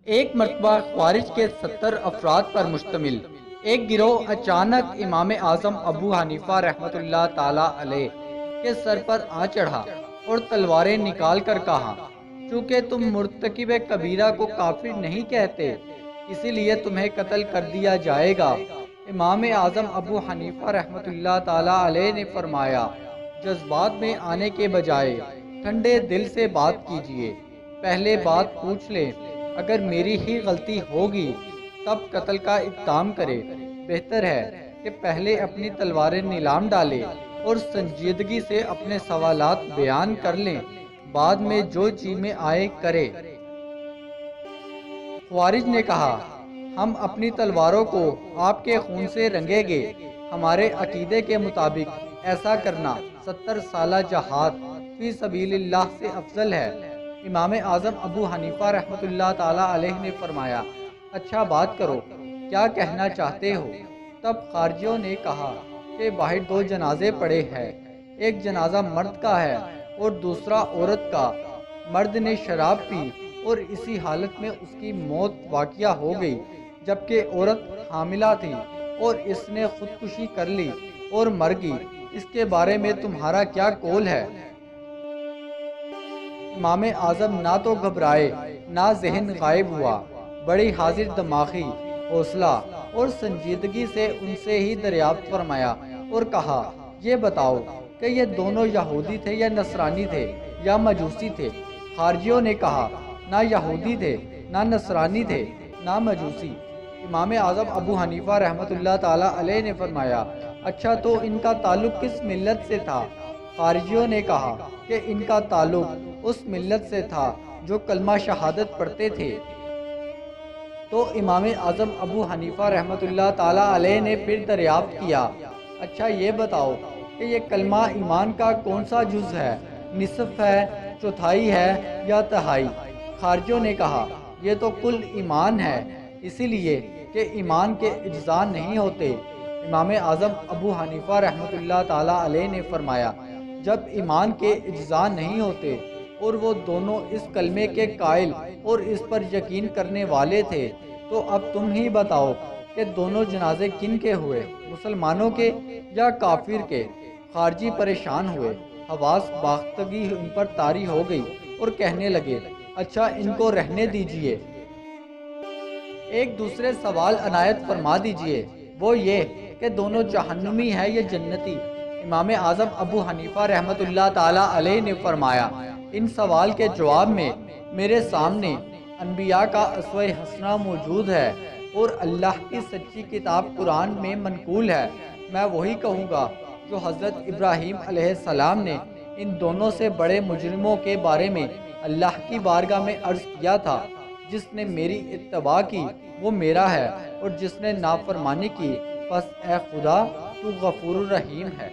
ایک مرتبہ خوارج کے 70 افراد پر مشتمل ایک گروہ اچانک امام اعظم ابو حنیفہ رحمۃ اللہ تعالی علیہ کے سر پر آ چڑھا اور تلواریں نکال کر کہا، چونکہ تم مرتکب کبیرہ کو کافر نہیں کہتے، اسی لیے تمہیں قتل کر دیا جائے گا۔ امام اعظم ابو حنیفہ رحمۃ اللہ تعالی علیہ نے فرمایا، جذبات میں آنے کے بجائے ٹھنڈے دل سے بات کیجیے، پہلے بات پوچھ لیں، اگر میری ہی غلطی ہوگی تب قتل کا اقدام کرے، بہتر ہے کہ پہلے اپنی تلواریں نیلام ڈالے اور سنجیدگی سے اپنے سوالات بیان کر لیں، بعد میں جو جی میں آئے کرے۔ خوارج نے کہا، ہم اپنی تلواروں کو آپ کے خون سے رنگیں گے، ہمارے عقیدے کے مطابق ایسا کرنا 70 سالہ جہاد فی سبیل اللہ سے افضل ہے۔ امام اعظم ابو حنیفہ رحمۃ اللہ تعالی علیہ نے فرمایا، اچھا بات کرو، کیا کہنا چاہتے ہو؟ تب خارجیوں نے کہا کہ باہر 2 جنازے پڑے ہیں، ایک جنازہ مرد کا ہے اور دوسرا عورت کا۔ مرد نے شراب پی اور اسی حالت میں اس کی موت واقعہ ہو گئی، جبکہ عورت حاملہ تھی اور اس نے خودکشی کر لی اور مر گئی، اس کے بارے میں تمہارا کیا قول ہے؟ امام اعظم نہ تو گھبرائے نہ ذہن غائب ہوا، بڑی حاضر دماغی، حوصلہ اور سنجیدگی سے ان سے ہی دریافت فرمایا اور کہا، یہ بتاؤ کہ یہ دونوں یہودی تھے یا نصرانی تھے یا مجوسی تھے؟ خارجیوں نے کہا، نہ یہودی تھے، نہ نصرانی تھے، نہ مجوسی۔ امام اعظم ابو حنیفہ رحمۃ اللہ تعالی علیہ نے فرمایا، اچھا تو ان کا تعلق کس ملت سے تھا؟ خارجیوں نے کہا کہ ان کا تعلق اس ملت سے تھا جو کلمہ شہادت پڑھتے تھے۔ تو امام اعظم ابو حنیفہ رحمۃ اللہ تعالی علیہ نے پھر دریافت کیا، اچھا یہ بتاؤ کہ یہ کلمہ ایمان کا کون سا جز ہے، نصف ہے، چوتھائی ہے یا تہائی؟ خارجیوں نے کہا، یہ تو کل ایمان ہے، اسی لیے کہ ایمان کے اجزاء نہیں ہوتے۔ امام اعظم ابو حنیفہ رحمۃ اللہ تعالی علیہ نے فرمایا، جب ایمان کے اجزاء نہیں ہوتے اور وہ دونوں اس کلمے کے قائل اور اس پر یقین کرنے والے تھے، تو اب تم ہی بتاؤ کہ دونوں جنازے کن کے ہوئے، مسلمانوں کے یا کافر کے؟ خارجی پریشان ہوئے، حواس باختگی ان پر طاری ہو گئی اور کہنے لگے، اچھا ان کو رہنے دیجئے، ایک دوسرے سوال عنایت فرما دیجئے، وہ یہ کہ دونوں جہنمی ہے یا جنتی؟ امام اعظم ابو حنیفہ رحمۃ اللہ تعالی علیہ نے فرمایا، ان سوال کے جواب میں میرے سامنے انبیاء کا اسوہ حسنہ موجود ہے اور اللہ کی سچی کتاب قرآن میں منقول ہے۔ میں وہی کہوں گا جو حضرت ابراہیم علیہ السلام نے ان دونوں سے بڑے مجرموں کے بارے میں اللہ کی بارگاہ میں عرض کیا تھا، جس نے میری اتباع کی وہ میرا ہے، اور جس نے نافرمانی کی پس اے خدا تو غفور الرحیم ہے۔